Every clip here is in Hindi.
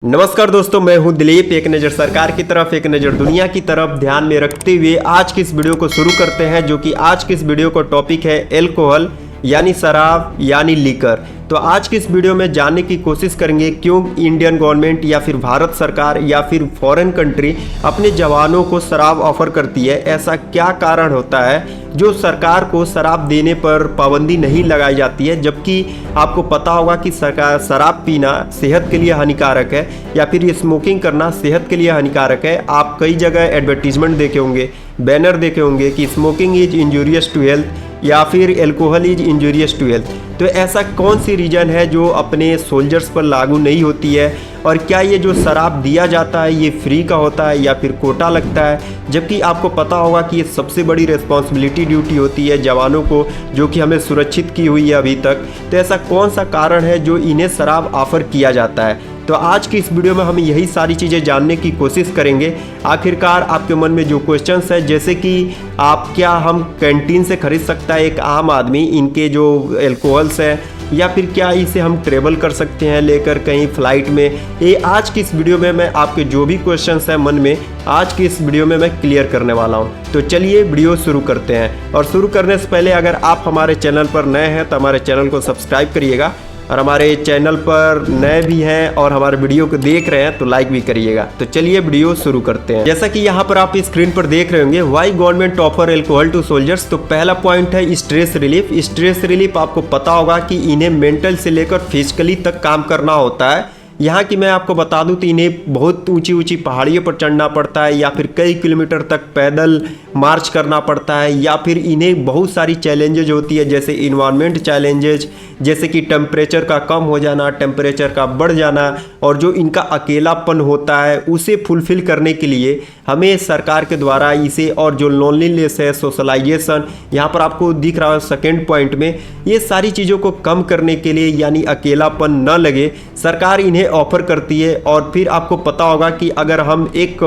नमस्कार दोस्तों, मैं हूं दिलीप। एक नज़र सरकार की तरफ, एक नज़र दुनिया की तरफ ध्यान में रखते हुए आज की इस वीडियो को शुरू करते हैं, जो कि आज की इस वीडियो का टॉपिक है एल्कोहल यानी शराब यानी लीकर। तो आज की इस वीडियो में जानने की कोशिश करेंगे क्यों इंडियन गवर्नमेंट या फिर भारत सरकार या फिर फॉरेन कंट्री अपने जवानों को शराब ऑफर करती है। ऐसा क्या कारण होता है जो सरकार को शराब देने पर पाबंदी नहीं लगाई जाती है, जबकि आपको पता होगा कि सरकार शराब पीना सेहत के लिए हानिकारक है या फिर स्मोकिंग करना सेहत के लिए हानिकारक है। आप कई जगह एडवर्टीजमेंट देखे होंगे, बैनर देखे होंगे कि smoking is injurious to health या फिर alcohol is injurious to health. तो ऐसा कौन सी रीजन है जो अपने सोल्जर्स पर लागू नहीं होती है, और क्या ये जो शराब दिया जाता है ये फ्री का होता है या फिर कोटा लगता है, जबकि आपको पता होगा कि ये सबसे बड़ी रिस्पॉन्सिबिलिटी ड्यूटी होती है जवानों को, जो कि हमें सुरक्षित की हुई है अभी तक। तो ऐसा कौन सा कारण है जो इन्हें शराब ऑफर किया जाता है? तो आज की इस वीडियो में हम यही सारी चीज़ें जानने की कोशिश करेंगे। आखिरकार आपके मन में जो क्वेश्चंस है, जैसे कि क्या हम कैंटीन से खरीद सकता है एक आम आदमी इनके जो एल्कोहल्स है, या फिर क्या इसे हम ट्रेवल कर सकते हैं लेकर कहीं फ्लाइट में? ये आज की इस वीडियो में मैं आपके जो भी क्वेश्चंस हैं मन में, आज की इस वीडियो में मैं क्लियर करने वाला हूं। तो चलिए वीडियो शुरू करते हैं। और शुरू करने से पहले अगर आप हमारे चैनल पर नए हैं तो हमारे चैनल को सब्सक्राइब करिएगा, और हमारे चैनल पर नए भी हैं और हमारे वीडियो को देख रहे हैं तो लाइक भी करिएगा। तो चलिए वीडियो शुरू करते हैं। जैसा कि यहाँ पर आप स्क्रीन पर देख रहे होंगे, why government offer alcohol to soldiers. तो पहला पॉइंट है स्ट्रेस रिलीफ। स्ट्रेस रिलीफ आपको पता होगा कि इन्हें मेंटल से लेकर फिजिकली तक काम करना होता है। यहाँ की मैं आपको बता दूं तो इन्हें बहुत ऊंची ऊंची पहाड़ियों पर चढ़ना पड़ता है, या फिर कई किलोमीटर तक पैदल मार्च करना पड़ता है, या फिर इन्हें बहुत सारी चैलेंजेज होती है, जैसे इन्वायरमेंट चैलेंजेज, जैसे कि टेम्परेचर का कम हो जाना, टेम्परेचर का बढ़ जाना, और जो इनका अकेलापन होता है उसे फुलफिल करने के लिए हमें सरकार के द्वारा इसे, और जो लोनलीनेस है, सोशलाइजेशन, यहाँ पर आपको दिख रहा है सेकेंड पॉइंट में, ये सारी चीज़ों को कम करने के लिए, यानी अकेलापन न लगे, सरकार इन्हें ऑफर करती है। और फिर आपको पता होगा कि अगर हम एक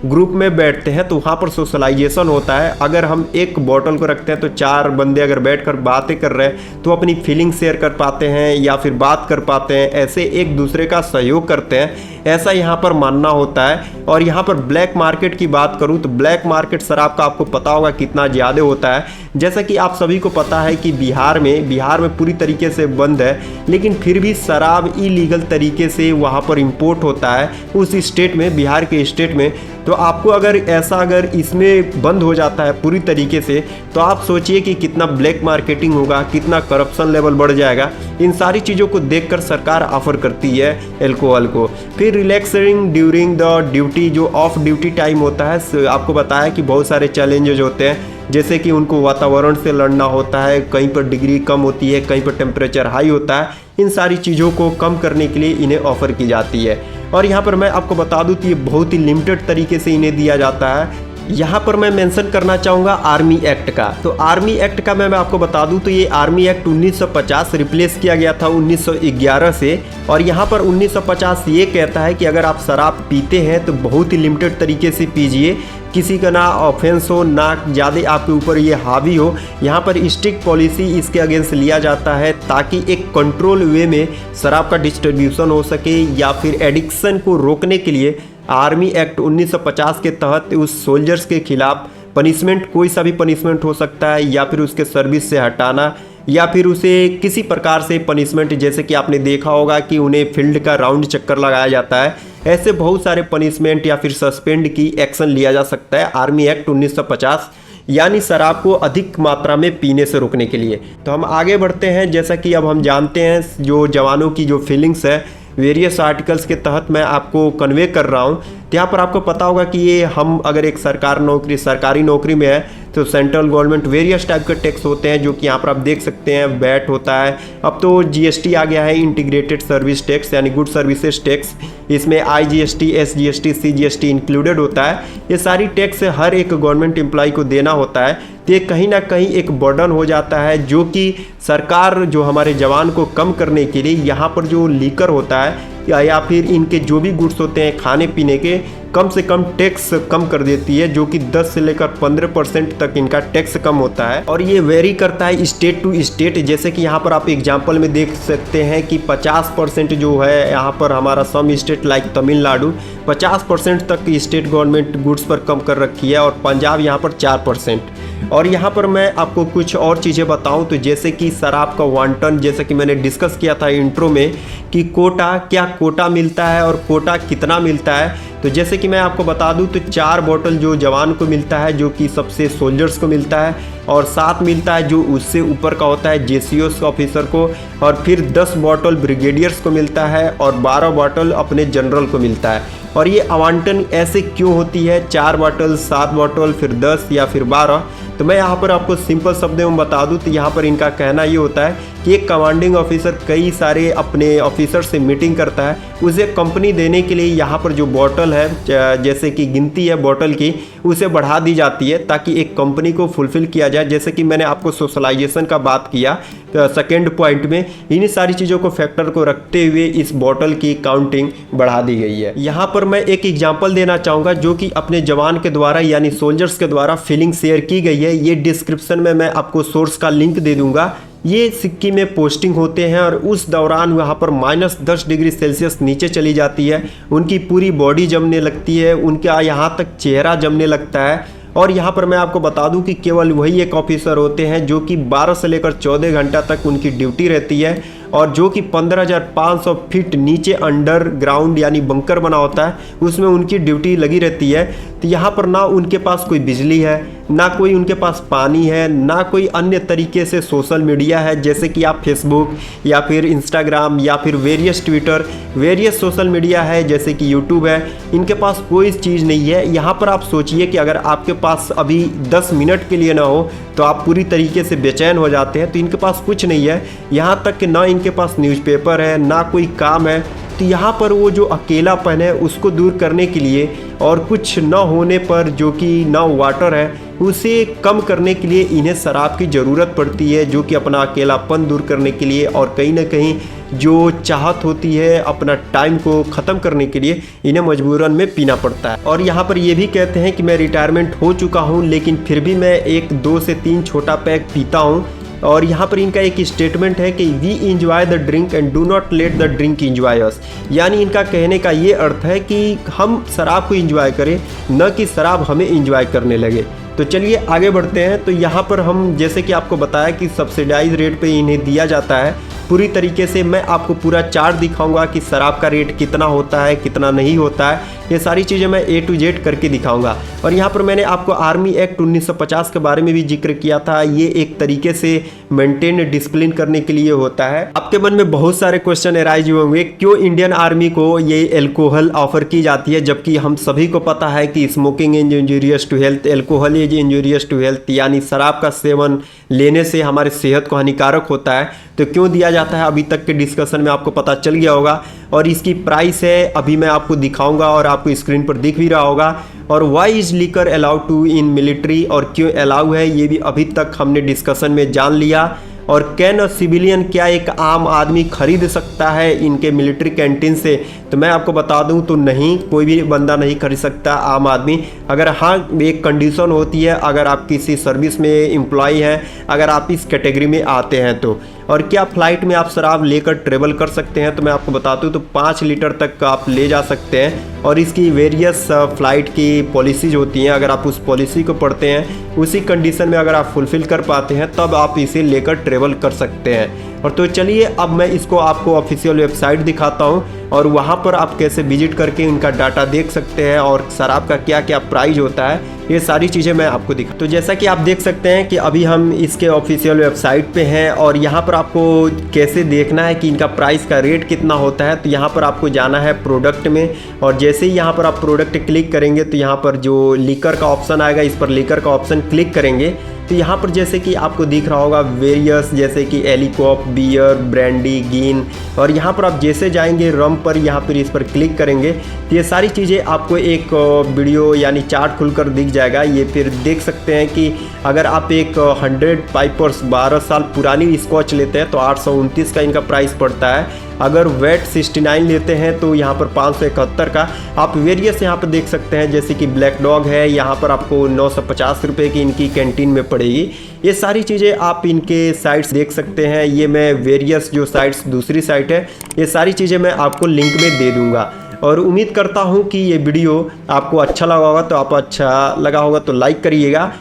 ग्रुप में बैठते हैं तो वहाँ पर सोशलाइजेशन होता है। अगर हम एक बॉटल को रखते हैं तो चार बंदे अगर बैठकर बातें कर रहे हैं तो अपनी फीलिंग शेयर कर पाते हैं या फिर बात कर पाते हैं, ऐसे एक दूसरे का सहयोग करते हैं, ऐसा यहाँ पर मानना होता है। और यहाँ पर ब्लैक मार्केट की बात करूँ तो ब्लैक मार्केट शराब का आपको पता होगा कितना ज़्यादा होता है। जैसा कि आप सभी को पता है कि बिहार में पूरी तरीके से बंद है, लेकिन फिर भी शराब इलीगल तरीके से वहाँ पर इंपोर्ट होता है उस स्टेट में, बिहार के स्टेट में। तो आपको अगर इसमें बंद हो जाता है पूरी तरीके से, तो आप सोचिए कि कितना ब्लैक मार्केटिंग होगा, कितना करप्शन लेवल बढ़ जाएगा। इन सारी चीज़ों को देखकर सरकार ऑफर करती है एल्कोहल को। फिर रिलैक्सिंग ड्यूरिंग द ड्यूटी, जो ऑफ ड्यूटी टाइम होता है, आपको बताया कि बहुत सारे चैलेंजेज होते हैं, जैसे कि उनको वातावरण से लड़ना होता है, कहीं पर डिग्री कम होती है, कहीं पर टेम्परेचर हाई होता है। इन सारी चीज़ों को कम करने के लिए इन्हें ऑफर की जाती है। और यहाँ पर मैं आपको बता दूँ कि ये बहुत ही लिमिटेड तरीके से इन्हें दिया जाता है। यहाँ पर मैं मेंशन करना चाहूँगा आर्मी एक्ट का। तो आर्मी एक्ट का मैं आपको बता दूँ तो ये आर्मी एक्ट 1950 रिप्लेस किया गया था 1911 से। और यहाँ पर 1950 ये कहता है कि अगर आप शराब पीते हैं तो बहुत ही लिमिटेड तरीके से पीजिए, किसी का ना ऑफेंस हो, ना ज़्यादा आपके ऊपर ये हावी हो। यहाँ पर स्ट्रिक्ट पॉलिसी इसके अगेंस्ट लिया जाता है, ताकि एक कंट्रोल वे में शराब का डिस्ट्रीब्यूशन हो सके, या फिर एडिक्शन को रोकने के लिए आर्मी एक्ट 1950 के तहत उस सोल्जर्स के खिलाफ पनिशमेंट, कोई सा भी पनिशमेंट हो सकता है, या फिर उसके सर्विस से हटाना, या फिर उसे किसी प्रकार से पनिशमेंट, जैसे कि आपने देखा होगा कि उन्हें फील्ड का राउंड चक्कर लगाया जाता है, ऐसे बहुत सारे पनिशमेंट या फिर सस्पेंड की एक्शन लिया जा सकता है आर्मी एक्ट 1950, यानी शराब को अधिक मात्रा में पीने से रोकने के लिए। तो हम आगे बढ़ते हैं। जैसा कि अब हम जानते हैं जो जवानों की जो फीलिंग्स है, वेरियस आर्टिकल्स के तहत मैं आपको कन्वे कर रहा हूँ। तो यहाँ पर आपको पता होगा कि ये हम अगर एक सरकारी नौकरी में है तो सेंट्रल गवर्नमेंट वेरियस टाइप के टैक्स होते हैं, जो कि यहाँ पर आप देख सकते हैं, वैट होता है, अब तो जीएसटी आ गया है, इंटीग्रेटेड सर्विस टैक्स यानी गुड सर्विसेज टैक्स। इसमें आईजीएसटी, एसजीएसटी, सीजीएसटी इंक्लूडेड होता है। ये सारी टैक्स हर एक गवर्नमेंट एम्प्लॉय को देना होता है। तो ये कहीं ना कहीं एक बर्डन हो जाता है, जो कि सरकार जो हमारे जवान को कम करने के लिए यहाँ पर जो लीकर होता है या फिर इनके जो भी गुड्स होते हैं खाने पीने के, कम से कम टैक्स कम कर देती है, जो कि 10 से लेकर 15% तक इनका टैक्स कम होता है। और ये वेरी करता है स्टेट टू स्टेट। जैसे कि यहाँ पर आप एग्जांपल में देख सकते हैं कि 50% जो है यहाँ पर हमारा सम स्टेट लाइक तमिलनाडु 50% तक स्टेट गवर्नमेंट गुड्स पर कम कर रखी है, और पंजाब यहाँ पर 4%। और यहाँ पर मैं आपको कुछ और चीज़ें बताऊँ तो जैसे कि शराब का वांटन, जैसे कि मैंने डिस्कस किया था इंट्रो में कि कोटा, क्या कोटा मिलता है और कोटा कितना मिलता है। तो जैसे कि मैं आपको बता दूं तो 4 बॉटल जो जवान को मिलता है, जो कि सबसे सोल्जर्स को मिलता है, और 7 मिलता है जो उससे ऊपर का होता है जेसीओस ऑफिसर को, और फिर 10 बॉटल ब्रिगेडियर्स को मिलता है, और 12 बॉटल अपने जनरल को मिलता है। और ये आवंटन ऐसे क्यों होती है, 4 बॉटल, 7 बॉटल, फिर 10 या फिर 12? तो मैं यहाँ पर आपको सिंपल शब्दों में बता दूँ तो यहाँ पर इनका कहना ये होता है कि एक कमांडिंग ऑफिसर कई सारे अपने ऑफिसर से मीटिंग करता है, उसे कंपनी देने के लिए यहाँ पर जो बॉटल है, जैसे कि गिनती है बॉटल की, उसे बढ़ा दी जाती है ताकि एक कंपनी को फुलफिल किया जाए। जैसे कि मैंने आपको सोशलाइजेशन का बात किया तो सेकेंड पॉइंट में इन सारी चीज़ों को फैक्टर को रखते हुए इस बॉटल की काउंटिंग बढ़ा दी गई है। यहाँ पर मैं एक एग्जाम्पल देना चाहूँगा जो कि अपने जवान के द्वारा यानी सोल्जर्स के द्वारा फीलिंग शेयर की गई है। ये डिस्क्रिप्शन में मैं आपको सोर्स का लिंक दे दूंगा। ये सिक्किम में पोस्टिंग होते हैं और उस दौरान वहाँ पर -10 डिग्री सेल्सियस नीचे चली जाती है, उनकी पूरी बॉडी जमने लगती है, उनका यहाँ तक चेहरा जमने लगता है। और यहाँ पर मैं आपको बता दूं कि केवल वही एक ऑफिसर होते हैं जो कि 12 से लेकर 14 घंटा तक उनकी ड्यूटी रहती है, और जो कि 15,500 फीट नीचे अंडरग्राउंड यानी बंकर बना होता है, उसमें उनकी ड्यूटी लगी रहती है। तो यहाँ पर ना उनके पास कोई बिजली है, ना कोई उनके पास पानी है, ना कोई अन्य तरीके से सोशल मीडिया है, जैसे कि आप फेसबुक या फिर इंस्टाग्राम या फिर various Twitter, various social media है जैसे कि यूट्यूब है, इनके पास कोई चीज़ नहीं है। यहाँ पर आप सोचिए कि अगर आपके पास अभी 10 मिनट के लिए ना हो तो आप पूरी तरीके से बेचैन हो जाते हैं। तो इनके पास कुछ नहीं है, यहाँ तक कि ना इनके पास न्यूज़पेपर है, ना कोई काम है। तो यहाँ पर वो जो अकेलापन है उसको दूर करने के लिए और कुछ न होने पर जो कि ना वाटर है उसे कम करने के लिए इन्हें शराब की ज़रूरत पड़ती है, जो कि अपना अकेलापन दूर करने के लिए और कहीं ना कहीं जो चाहत होती है अपना टाइम को ख़त्म करने के लिए इन्हें मजबूरन में पीना पड़ता है। और यहाँ पर ये भी कहते हैं कि मैं रिटायरमेंट हो चुका हूँ लेकिन फिर भी मैं 1, 2 से 3 छोटा पैक पीता हूँ। और यहाँ पर इनका एक स्टेटमेंट है कि we enjoy the drink and do not let the drink enjoy us. यानी इनका कहने का ये अर्थ है कि हम शराब को इंजॉय करें, न कि शराब हमें इंजॉय करने लगे। तो चलिए आगे बढ़ते हैं। तो यहाँ पर हम जैसे कि आपको बताया कि सब्सिडाइज रेट पे इन्हें दिया जाता है पूरी तरीके से। मैं आपको पूरा चार्ट दिखाऊंगा कि शराब का रेट कितना होता है कितना नहीं होता है, ये सारी चीज़ें मैं A to Z करके दिखाऊंगा। और यहाँ पर मैंने आपको आर्मी एक्ट 1950 के बारे में भी जिक्र किया था। ये एक तरीके से मेंटेन डिसिप्लिन करने के लिए होता है। आपके मन में बहुत सारे क्वेश्चन अराइज होंगे, क्यों इंडियन आर्मी को ये एल्कोहल ऑफर की जाती है, जबकि हम सभी को पता है कि smoking is injurious to health, alcohol is injurious to health, यानी शराब का सेवन लेने से हमारे सेहत को हानिकारक होता है। तो क्यों दिया जाता है, अभी तक के डिस्कशन में आपको पता चल गया होगा। और इसकी प्राइस है अभी मैं आपको दिखाऊंगा और आपको स्क्रीन पर दिख भी रहा होगा। और why is liquor allowed to in military, और क्यों अलाउ है ये भी अभी तक हमने डिस्कशन में जान लिया। और कैन अ सिविलियन, क्या एक आम आदमी खरीद सकता है इनके मिलिट्री कैंटीन से, तो मैं आपको बता दूं तो नहीं, कोई भी बंदा नहीं खरीद सकता आम आदमी। अगर हाँ एक कंडीशन होती है, अगर आप किसी सर्विस में एम्प्लॉय हैं, अगर आप इस कैटेगरी में आते हैं तो। और क्या फ्लाइट में आप शराब लेकर ट्रेवल कर सकते हैं, तो मैं आपको बताता हूँ तो 5 लीटर तक आप ले जा सकते हैं। और इसकी वेरियस फ्लाइट की पॉलिसीज होती हैं, अगर आप उस पॉलिसी को पढ़ते हैं, उसी कंडीशन में अगर आप फुलफ़िल कर पाते हैं तब आप इसे लेकर ट्रेवल कर सकते हैं। और तो चलिए अब मैं इसको आपको ऑफिशियल वेबसाइट दिखाता हूँ और वहाँ पर आप कैसे विजिट करके इनका डाटा देख सकते हैं और शराब का क्या क्या प्राइस होता है, ये सारी चीज़ें मैं आपको दिखा। तो जैसा कि आप देख सकते हैं कि अभी हम इसके ऑफिशियल वेबसाइट पे हैं और यहाँ पर आपको कैसे देखना है कि इनका प्राइस का रेट कितना होता है। तो यहाँ पर आपको जाना है प्रोडक्ट में, और जैसे ही यहाँ पर आप प्रोडक्ट क्लिक करेंगे तो यहाँ पर जो लीकर का ऑप्शन आएगा, इस पर लीकर का ऑप्शन क्लिक करेंगे तो यहाँ पर जैसे कि आपको दिख रहा होगा वेरियस, जैसे कि एलिकॉप, बियर, ब्रांडी, गिन, और यहाँ पर आप जैसे जाएंगे रम पर, यहाँ पर इस पर क्लिक करेंगे तो ये सारी चीज़ें आपको एक वीडियो यानी चार्ट खुलकर दिख जाएगा। ये फिर देख सकते हैं कि अगर आप एक 100 पाइपर्स 12 साल पुरानी स्कॉच लेते हैं तो 829 का इनका प्राइस पड़ता है। अगर वेट 69 लेते हैं तो यहाँ पर 571 का आप वेरियस यहाँ पर देख सकते हैं, जैसे कि ब्लैक डॉग है, यहाँ पर आपको 950 रुपये की इनकी कैंटीन में पड़ेगी। ये सारी चीज़ें आप इनके साइट्स देख सकते हैं। ये मैं वेरियस जो साइट्स दूसरी साइट है, ये सारी चीज़ें मैं आपको लिंक में दे दूँगा। और उम्मीद करता हूँ कि ये वीडियो आपको अच्छा लगा होगा, तो आप अच्छा लगा होगा तो लाइक करिएगा।